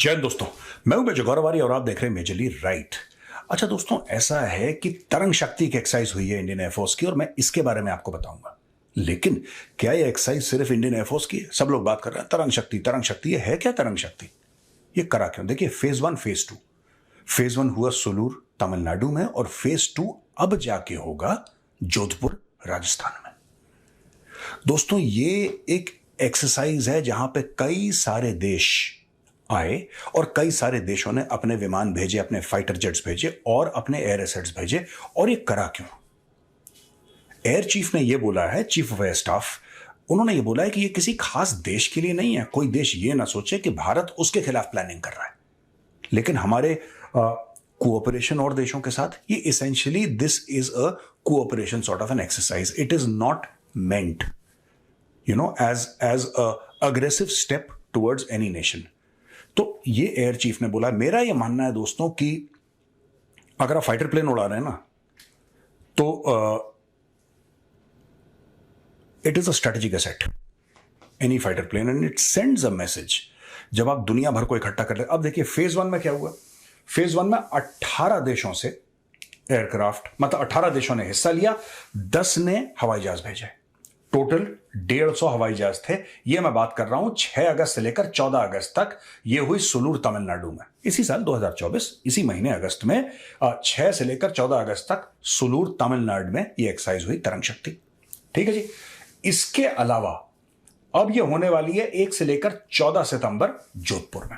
जय हिंद दोस्तों, मैं हूं मेजर गौरवारी और आप देख रहे हैं मेजरली राइट। अच्छा दोस्तों, ऐसा है कि तरंग शक्ति की एक्सरसाइज हुई है इंडियन एयरफोर्स की और मैं इसके बारे में आपको बताऊंगा। लेकिन क्या ये एक्सरसाइज सिर्फ इंडियन एयरफोर्स की है? सब लोग बात कर रहे हैं तरंग शक्ति तरंग शक्ति। ये है क्या तरंग शक्ति? ये करा क्यों? देखिए, फेज 1 फेज 2। फेज 1 हुआ सुलूर तमिलनाडु में और फेज 2 अब जाके होगा जोधपुर राजस्थान में। दोस्तों, ये एक एक्सरसाइज है जहां पे कई सारे देश आए और कई सारे देशों ने अपने विमान भेजे, अपने फाइटर जेट्स भेजे और अपने एयर एसेट्स भेजे। और ये करा क्यों? एयर चीफ ने ये बोला है, चीफ ऑफ एयर स्टाफ, उन्होंने ये बोला है कि ये किसी खास देश के लिए नहीं है। कोई देश ये ना सोचे कि भारत उसके खिलाफ प्लानिंग कर रहा है, लेकिन हमारे कोऑपरेशन और देशों के साथ ये essentially this is a cooperation sort of an exercise. It is not meant as a aggressive step towards any nation। तो ये एयर चीफ ने बोला। मेरा ये मानना है दोस्तों कि अगर आप फाइटर प्लेन उड़ा रहे हैं ना, तो it is a strategic asset, any fighter plane, and it sends a message जब आप दुनिया भर को इकट्ठा कर ले। अब देखिए, फेज 1 में क्या हुआ? फेज 1 में 18 देशों से एयरक्राफ्ट, मतलब 18 देशों ने हिस्सा लिया, 10 ने हवाई जहाज भेजे। टोटल 150 हवाई जहाज थे। ये मैं बात कर रहा हूं 6 अगस्त से लेकर 14 अगस्त तक। ये हुई सुलूर तमिलनाडु में इसी साल 2024, इसी महीने अगस्त में 6 से लेकर 14 अगस्त तक सुलूर तमिलनाडु में ये एक्सरसाइज हुई तरंग शक्ति। ठीक है जी। इसके अलावा अब ये होने वाली है 1 से लेकर 14 सितंबर जोधपुर में।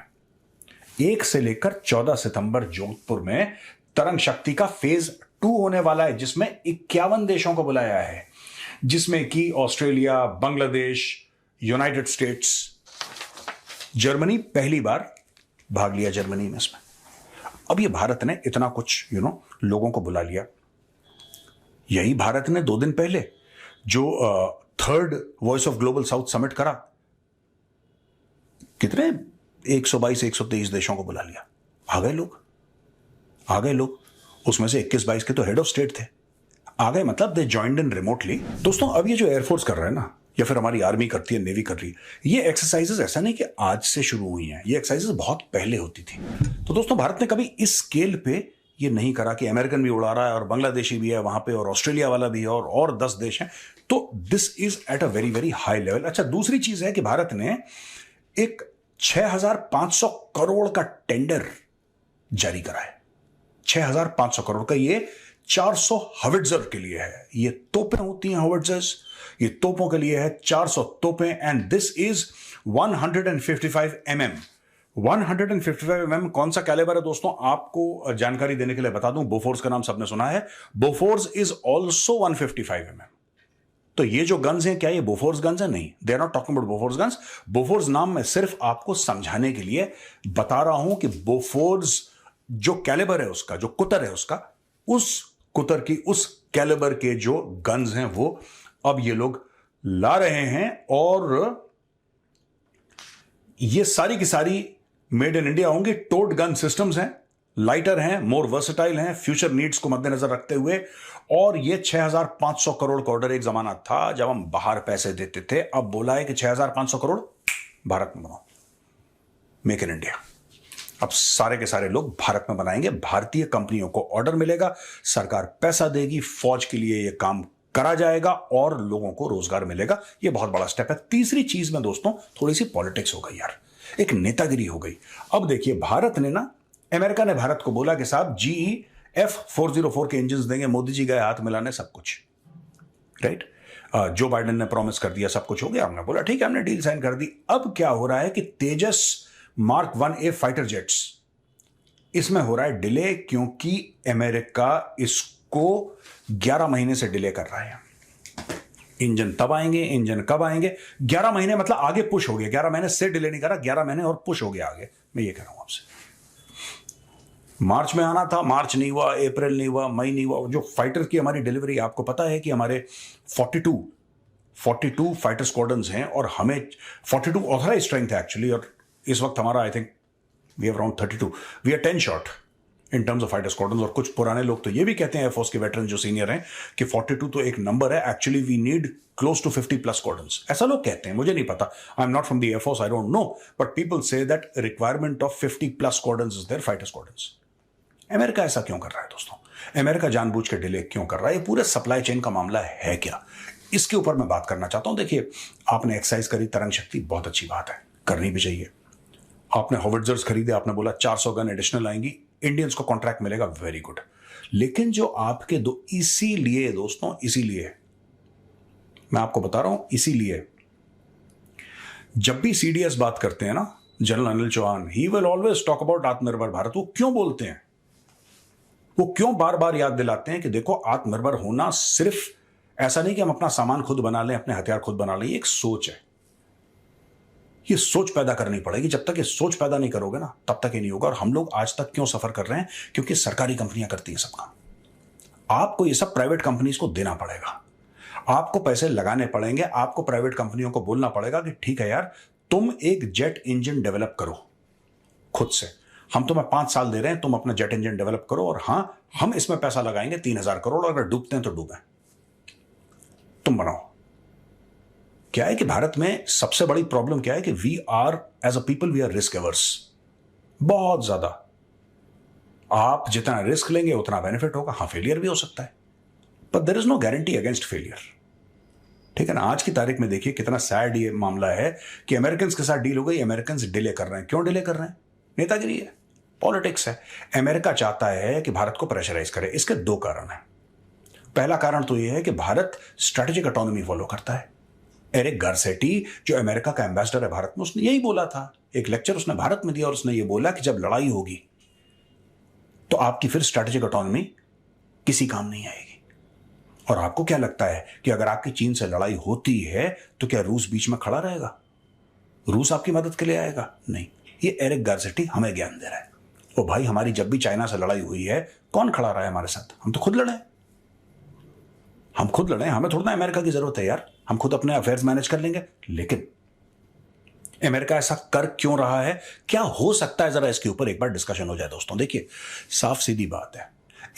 1 से लेकर 14 सितंबर जोधपुर में तरंग शक्ति का फेज 2 होने वाला है, जिसमें 51 देशों को बुलाया है, जिसमें कि Australia, Bangladesh, United states, Germany पहली बार भाग लिया जर्मनी में इसमें। अब ये भारत ने इतना कुछ लोगों को बुला लिया। यही भारत ने 2 दिन पहले जो third voice of global south summit करा, कितने 122-123 देशों को बुला लिया। आ गए लोग। उसमें से 21-22 के तो हेड ऑफ स्टेट थे। आ गए मतलब दे जॉइंड इन रिमोटली। दोस्तों, अब ये जो एयरफोर्स कर रहा है ना, या फिर हमारी आर्मी करती है, नेवी कर रही है, ये एक्सरसाइजेस ऐसा नहीं कि आज से शुरू हुई हैं। ये एक्सरसाइजेस बहुत पहले होती थी। तो दोस्तों, भारत ने कभी इस स्केल पे ये नहीं करा कि अमेरिकन भी उड़ा रहा है और बांग्लादेशी भी है वहां पे और ऑस्ट्रेलिया वाला भी है और 10 देश हैं। तो this is at a very very high level. अच्छा, दूसरी चीज है कि भारत ने एक 6500 करोड़ का टेंडर जारी करा है। 6500 करोड़ का। ये 400 हॉविट्जर के लिए है। ये तोपें होती हैं हॉविट्जर्स, ये तोपों के लिए है 400 तोपें। And this is 155 mm। 155 mm कौन सा कैलिबर है दोस्तों? आपको जानकारी देने के लिए बता दूं, बोफोर्स का नाम सबने सुना है। Bofors is also 155 mm। तो ये जो गन्स हैं, क्या ये बोफोर्स गन्स है? नहीं, they are not talking about Bofors guns. Bofors नाम मैं सिर्फ आपको समझाने के लिए बता रहा हूं कि बोफोर्स जो कैलिबर है उसका, जो कुतर है उसका, उस कुतर की, उस कैलिबर के जो गन्स हैं वो अब ये लोग ला रहे हैं। और ये सारी की सारी मेड इन इंडिया होंगी। टोट गन सिस्टम्स हैं, लाइटर हैं, मोर वर्सेटाइल हैं, फ्यूचर नीड्स को मद्देनजर रखते हुए। और ये 6500 करोड़ का ऑर्डर एक जमाना था जब हम बाहर पैसे देते थे। अब बोला है कि 6500 करोड़ भारत में बनाओ, मेक इन इंडिया। अब सारे के सारे लोग भारत में बनाएंगे, भारतीय कंपनियों को ऑर्डर मिलेगा, सरकार पैसा देगी, फौज के लिए यह काम करा जाएगा और लोगों को रोजगार मिलेगा। यह बहुत बड़ा स्टेप है। तीसरी चीज में दोस्तों, थोड़ी सी पॉलिटिक्स हो गई यार, एक नेतागिरी हो गई। अब देखिए, भारत ने ना, अमेरिका ने भारत को बोला कि साहब GE F404 के इंजन देंगे, मोदी जी गए हाथ मिलाने, सब कुछ राइट। जो बाइडेन ने प्रॉमिस कर दिया, सब कुछ हो गया। हमने बोला ठीक है, हमने डील साइन कर दी। अब क्या हो रहा है कि तेजस Mark 1A फाइटर जेट्स, इसमें हो रहा है डिले, क्योंकि अमेरिका इसको 11 महीने से डिले कर रहा है। इंजन तब आएंगे, इंजन कब आएंगे? 11 महीने मतलब आगे पुश हो गया। 11 महीने से डिले नहीं कर रहा, 11 महीने और पुश हो गया आगे। मैं ये कह रहा हूं आपसे। मार्च में आना था, मार्च नहीं हुआ, अप्रैल नहीं हुआ, मई नहीं हुआ। जो फाइटर की हमारी डिलीवरी, आपको पता है कि हमारे 42 फाइटर स्क्वाड्रन्स हैं और हमें 42 ऑथराइज स्ट्रेंथ है एक्चुअली। और इस वक्त हमारा, I think we have around 32, we are 10 short. In terms of fighter squadron. और कुछ पुराने लोग तो ये भी कहते हैं एयरफोर्स के वेटरन जो सीनियर हैं कि 42 तो एक नंबर है, actually we need close to 50+ squadrons. ऐसा लोग कहते हैं, मुझे नहीं पता, I am not from the air force, I don't know, but people say that requirement of 50+ squadrons is there fighter squadrons. America ऐसा क्यों कर रहा है दोस्तों? अमेरिका जानबूझ के डिले क्यों कर रहा है? ये पूरे सप्लाई चेन का मामला है क्या? इसके ऊपर मैं बात करना चाहता हूं। देखिए, आपने एक्सरसाइज करी तरंग शक्ति, बहुत अच्छी बात है, करनी भी चाहिए। आपने हॉवर्ट्जर्स खरीदे, आपने बोला 400 गन एडिशनल आएंगी, इंडियंस को कॉन्ट्रैक्ट मिलेगा, वेरी गुड। लेकिन जो आपके दो, इसीलिए दोस्तों, इसीलिए मैं आपको बता रहा हूं, इसीलिए जब भी सीडीएस बात करते हैं ना, General Anil Chauhan, he will always talk about Atmanirbhar Bharat. वो क्यों बोलते हैं? वो क्यों बार बार याद दिलाते हैं कि देखो, आत्मनिर्भर होना सिर्फ ऐसा नहीं कि हम अपना सामान खुद बना लें, अपने हथियार खुद बना लें। एक सोच है, ये सोच पैदा करनी पड़ेगी। जब तक ये सोच पैदा नहीं करोगे ना, तब तक ये नहीं होगा। और हम लोग आज तक क्यों सफर कर रहे हैं? क्योंकि सरकारी कंपनियां करती हैं सब काम। आपको ये सब प्राइवेट कंपनीज को देना पड़ेगा, आपको पैसे लगाने पड़ेंगे, आपको प्राइवेट कंपनियों को बोलना पड़ेगा कि ठीक है यार, तुम एक जेट इंजन डेवलप करो खुद से, हम तुम्हें 5 साल दे रहे हैं, तुम अपना जेट इंजन डेवलप करो, और हां, हम इसमें पैसा लगाएंगे 3000 करोड़, अगर डूबते हैं तो डूबे, तुम बनाओ। क्या है कि भारत में सबसे बड़ी प्रॉब्लम क्या है कि we are as a people, we are risk averse, बहुत ज्यादा। आप जितना रिस्क लेंगे उतना बेनिफिट होगा। हाँ, फेलियर भी हो सकता है, but there is no guarantee against failure, ठीक है ना। आज की तारीख में देखिए कितना सैड ये मामला है कि अमेरिकन के साथ डील हो गई, अमेरिकन डिले कर रहे हैं। क्यों डिले कर रहे हैं? नेतागिरी है, पॉलिटिक्स है। अमेरिका चाहता है कि भारत को प्रेशराइज करे। इसके 2 कारण हैं। पहला कारण तो यह है कि भारत स्ट्रेटेजिक ऑटोनॉमी फॉलो करता है। एरिक गारसेटी, जो अमेरिका का एम्बेसडर है भारत में, उसने यही बोला था, एक लेक्चर उसने भारत में दिया, और उसने ये बोला कि जब लड़ाई होगी तो आपकी फिर स्ट्रेटेजिक ऑटोनॉमी किसी काम नहीं आएगी। और आपको क्या लगता है कि अगर आपकी चीन से लड़ाई होती है तो क्या रूस बीच में खड़ा रहेगा? रूस आपकी मदद के लिए आएगा? नहीं। ये एरिक गारसेटी हमें ज्ञान दे रहा है। ओ भाई, हमारी जब भी चाइना से लड़ाई हुई है, कौन खड़ा रहा है हमारे साथ? हम तो खुद लड़े, हम खुद लड़े, हमें थोड़ा ना अमेरिका की जरूरत है यार, हम खुद अपने अफेयर्स मैनेज कर लेंगे। लेकिन अमेरिका ऐसा कर क्यों रहा है? क्या हो सकता है? जरा इसके ऊपर एक बार डिस्कशन हो जाए दोस्तों। देखिए, साफ सीधी बात है,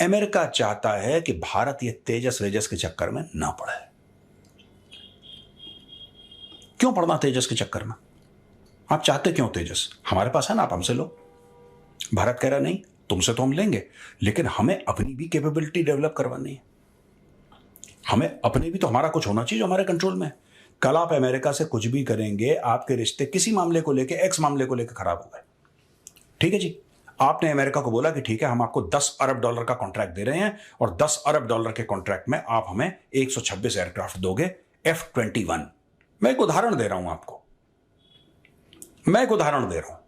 अमेरिका चाहता है कि भारत ये तेजस वेजस के चक्कर में ना पड़े। क्यों पड़ना तेजस के चक्कर में? आप चाहते क्यों तेजस? हमारे पास है ना, आप हमसे लो। भारत कह रहा नहीं, तुमसे तो हम लेंगे, लेकिन हमें अपनी भी कैपेबिलिटी डेवलप करवानी है। हमें अपने भी तो, हमारा कुछ होना चाहिए जो हमारे कंट्रोल में है। कल आप अमेरिका से कुछ भी करेंगे, आपके रिश्ते किसी मामले को लेके, एक्स मामले को लेकर खराब हो गए, ठीक है जी। आपने अमेरिका को बोला कि ठीक है, हम आपको $10 अरब का कॉन्ट्रैक्ट दे रहे हैं, और $10 अरब के कॉन्ट्रैक्ट में आप हमें 126 एयरक्राफ्ट दोगे F-21। मैं एक उदाहरण दे रहा हूं आपको, मैं एक उदाहरण दे रहा हूं,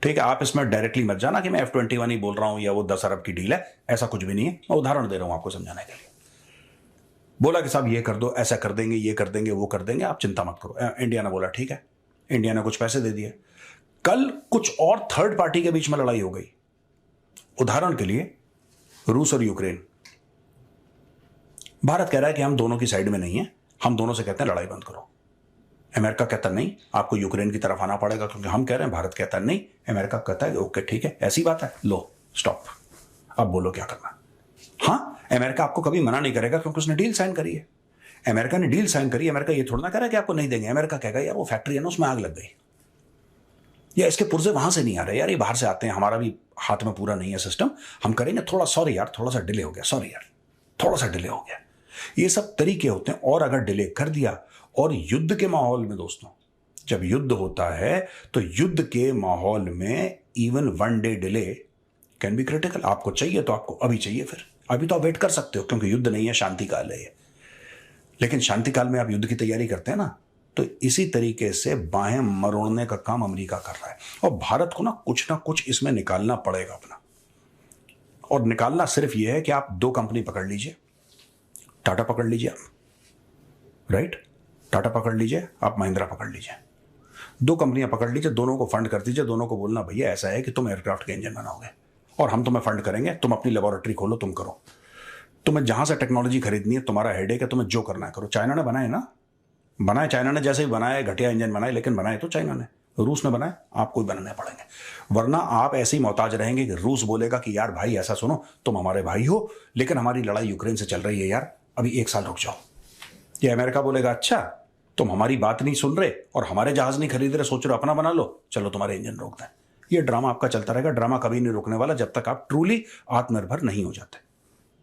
ठीक है। आप इसमें डायरेक्टली मत जाना कि मैं F-21 ही बोल रहा हूं या वो 10 अरब की डील है, ऐसा कुछ भी नहीं है। मैं उदाहरण दे रहा हूं आपको समझाने के लिए। बोला कि साहब ये कर दो, ऐसा कर देंगे, ये कर देंगे, वो कर देंगे, आप चिंता मत करो। इंडिया ने बोला ठीक है, इंडिया ने कुछ पैसे दे दिए। कल कुछ और थर्ड पार्टी के बीच में लड़ाई हो गई, उदाहरण के लिए रूस और यूक्रेन। भारत कह रहा है कि हम दोनों की साइड में नहीं है, हम दोनों से कहते हैं लड़ाई बंद करो। अमेरिका कहता नहीं, आपको यूक्रेन की तरफ आना पड़ेगा क्योंकि हम कह रहे हैं। भारत कहता नहीं, अमेरिका कहता है ओके ठीक है, ऐसी बात है, लो स्टॉप, अब बोलो क्या करना। हाँ, अमेरिका आपको कभी मना नहीं करेगा क्योंकि उसने डील साइन करी है। अमेरिका ने डील साइन करी, अमेरिका ये थोड़ा ना कह रहा है कि आपको नहीं देंगे। अमेरिका कहेगा यार वो फैक्ट्री है ना, उसमें आग लग गई, या इसके पुर्जे वहां से नहीं आ रहे यार, ये बाहर से आते हैं, हमारा भी हाथ में पूरा नहीं है सिस्टम, हम करेंगे थोड़ा, सॉरी यार थोड़ा सा डिले हो गया, सॉरी यार थोड़ा सा डिले हो गया। ये सब तरीके होते हैं। और अगर डिले कर दिया, और युद्ध के माहौल में दोस्तों, जब युद्ध होता है तो युद्ध के माहौल में even 1 day delay can be critical. आपको चाहिए तो आपको अभी चाहिए, फिर अभी तो आप वेट कर सकते हो क्योंकि युद्ध नहीं है, शांति काल है ये। लेकिन शांति काल में आप युद्ध की तैयारी करते हैं ना, तो इसी तरीके से बाहें मरोड़ने का काम अमेरिका कर रहा है। और भारत को ना कुछ इसमें निकालना पड़ेगा अपना। और निकालना सिर्फ यह है कि आप 2 कंपनी पकड़ लीजिए, टाटा पकड़ लीजिए आप, राइट, टाटा पकड़ लीजिए आप, महिंद्रा पकड़ लीजिए, 2 कंपनियां पकड़ लीजिए, दोनों को फंड कर दीजिए, दोनों को बोलना भैया ऐसा है कि तुम एयरक्राफ्ट के इंजन बनाओगे और हम तुम्हें फंड करेंगे, तुम अपनी लेबोरेटरी खोलो, तुम करो, तुम्हें जहां से टेक्नोलॉजी खरीदनी है, तुम्हारा हेडेक है, तुम्हें जो करना है करो। चाइना ने बनाए ना, बनाए चाइना ने, जैसे ही बनाए घटिया इंजन बनाए, लेकिन बनाए तो चाइना ने। रूस ने बनाए, आपको भी बनाने पड़ेंगे, वरना आप ऐसे ही मोहताज रहेंगे कि रूस बोलेगा कि यार भाई ऐसा सुनो, तुम हमारे भाई हो लेकिन हमारी लड़ाई यूक्रेन से चल रही है यार, अभी 1 साल रुक जाओ। ये अमेरिका बोलेगा अच्छा तुम हमारी बात नहीं सुन रहे और हमारे जहाज नहीं खरीद रहे, सोच रहे अपना बना लो, चलो तुम्हारे इंजन रोक दें। ये ड्रामा आपका चलता रहेगा। ड्रामा कभी नहीं रुकने वाला जब तक आप ट्रूली आत्मनिर्भर नहीं हो जाते।